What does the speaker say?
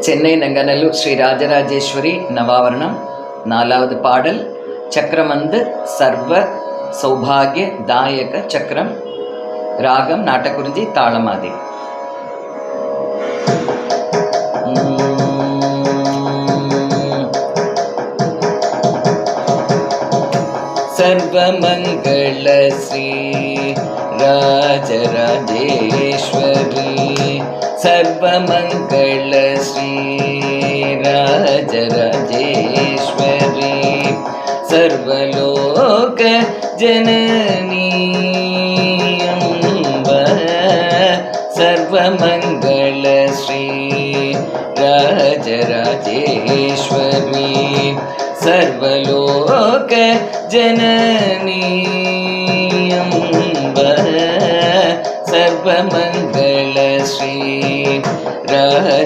சென்னை நங்கநல்லூர் ஸ்ரீ ராஜராஜேஸ்வரி நவாவரணம். 4வது பாடல். சக்கரமந்து சர்வ சௌபாகிய தாயக சக்கரம். ராகம் நாட்டக்குறிஞ்சி, தாளமாதி. सर्वमंगल श्री राजराजेश्वरी, सर्वमंगल श्री राजराजेश्वरी, सर्वलोक जननी अम्ब, सर्वमंगल श्री राजराजेश्वरी, सर्वलोक जननी अम्ब, सर्वमंगल श्री